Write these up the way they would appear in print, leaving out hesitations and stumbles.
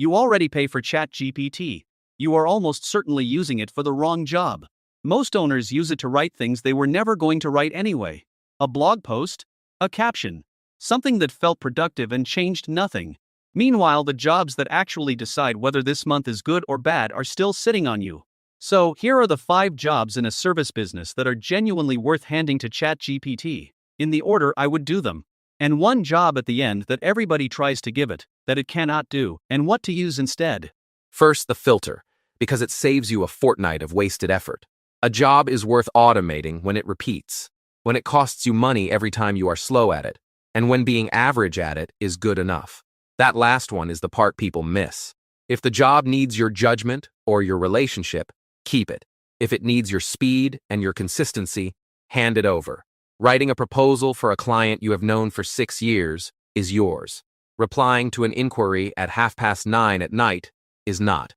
You already pay for ChatGPT. You are almost certainly using it for the wrong job. Most owners use it to write things they were never going to write anyway. A blog post, a caption, something that felt productive and changed nothing. Meanwhile, the jobs that actually decide whether this month is good or bad are still sitting on you. So, here are the 5 jobs in a service business that are genuinely worth handing to ChatGPT, in the order I would do them. And one job at the end that everybody tries to give it, that it cannot do, and what to use instead. First, the filter, because it saves you a fortnight of wasted effort. A job is worth automating when it repeats, when it costs you money every time you are slow at it, and when being average at it is good enough. That last one is the part people miss. If the job needs your judgment or your relationship, keep it. If it needs your speed and your consistency, hand it over. Writing a proposal for a client you have known for 6 years is yours. Replying to an inquiry at 9:30 at night is not.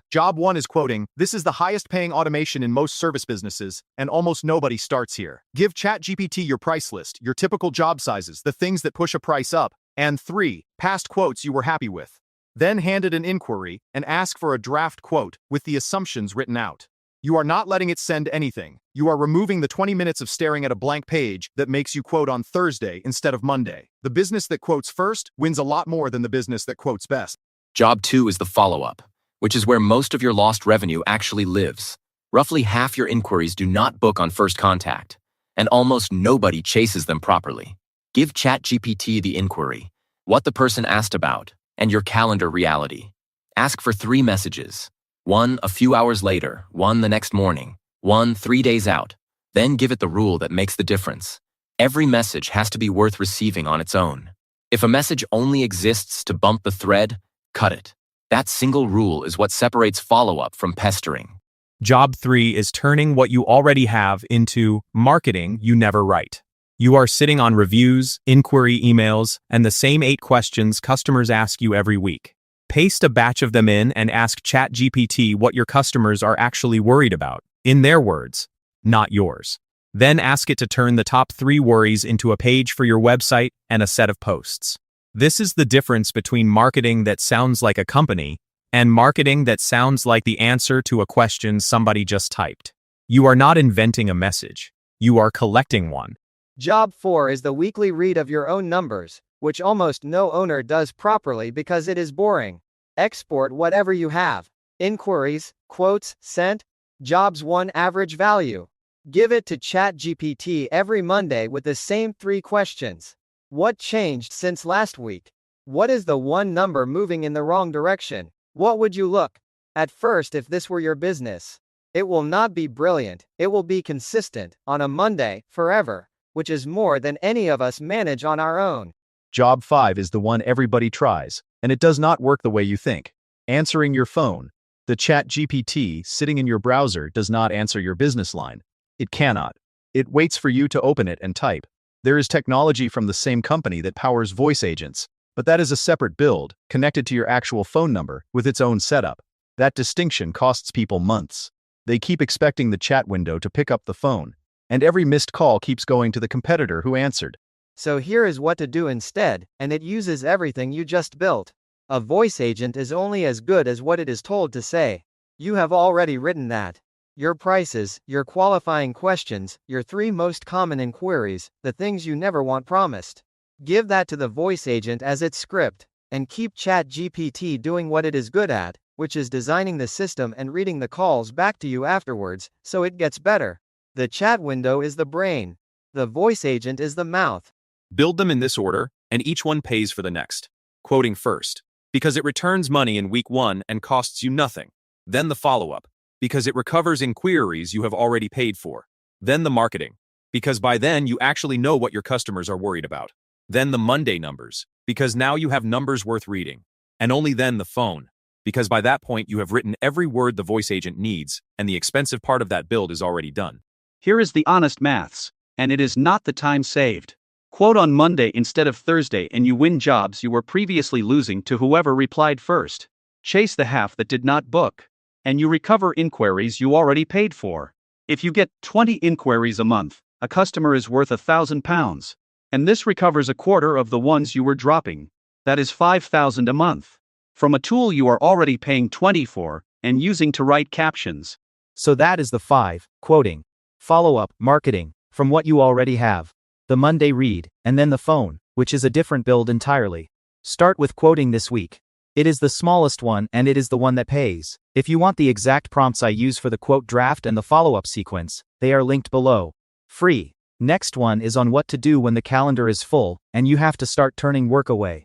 Job 1 is quoting. This is the highest paying automation in most service businesses, and almost nobody starts here. Give ChatGPT your price list, your typical job sizes, the things that push a price up, and 3 past quotes you were happy with. Then hand it an inquiry and ask for a draft quote with the assumptions written out. You are not letting it send anything. You are removing the 20 minutes of staring at a blank page that makes you quote on Thursday instead of Monday. The business that quotes first wins a lot more than the business that quotes best. Job 2 is the follow-up, which is where most of your lost revenue actually lives. Roughly half your inquiries do not book on first contact, and almost nobody chases them properly. Give ChatGPT the inquiry, what the person asked about, and your calendar reality. Ask for 3 messages. 1 a few hours later, 1 the next morning, 1 3 days out. Then give it the rule that makes the difference. Every message has to be worth receiving on its own. If a message only exists to bump the thread, cut it. That single rule is what separates follow-up from pestering. Job 3 is turning what you already have into marketing you never write. You are sitting on reviews, inquiry emails, and the same 8 questions customers ask you every week. Paste a batch of them in and ask ChatGPT what your customers are actually worried about, in their words, not yours. Then ask it to turn the top 3 worries into a page for your website and a set of posts. This is the difference between marketing that sounds like a company and marketing that sounds like the answer to a question somebody just typed. You are not inventing a message. You are collecting one. Job 4 is the weekly read of your own numbers, which almost no owner does properly because it is boring. Export whatever you have. Inquiries, quotes, sent. Jobs 1 average value. Give it to ChatGPT every Monday with the same 3 questions. What changed since last week? What is the one number moving in the wrong direction? What would you look at first if this were your business? It will not be brilliant, it will be consistent, on a Monday, forever, which is more than any of us manage on our own. Job 5 is the one everybody tries, and it does not work the way you think. Answering your phone. The ChatGPT sitting in your browser does not answer your business line. It cannot. It waits for you to open it and type. There is technology from the same company that powers voice agents, but that is a separate build, connected to your actual phone number, with its own setup. That distinction costs people months. They keep expecting the chat window to pick up the phone, and every missed call keeps going to the competitor who answered. So here is what to do instead, and it uses everything you just built. A voice agent is only as good as what it is told to say. You have already written that. Your prices, your qualifying questions, your 3 most common inquiries, the things you never want promised. Give that to the voice agent as its script, and keep ChatGPT doing what it is good at, which is designing the system and reading the calls back to you afterwards, so it gets better. The chat window is the brain. The voice agent is the mouth. Build them in this order, and each one pays for the next. Quoting first, because it returns money in week 1 and costs you nothing. Then the follow-up, because it recovers inquiries you have already paid for. Then the marketing, because by then you actually know what your customers are worried about. Then the Monday numbers, because now you have numbers worth reading. And only then the phone, because by that point you have written every word the voice agent needs, and the expensive part of that build is already done. Here is the honest maths, and it is not the time saved. Quote on Monday instead of Thursday and you win jobs you were previously losing to whoever replied first. Chase the half that did not book, and you recover inquiries you already paid for. If you get 20 inquiries a month, a customer is worth £1,000, and this recovers a quarter of the ones you were dropping. That is $5,000 a month. from a tool you are already paying 20 for and using to write captions. So that is the 5, quoting, follow-up, marketing, from what you already have. The Monday read, and then the phone, which is a different build entirely. Start with quoting this week. It is the smallest one and it is the one that pays. If you want the exact prompts I use for the quote draft and the follow-up sequence, they are linked below. Free. Next one is on what to do when the calendar is full and you have to start turning work away.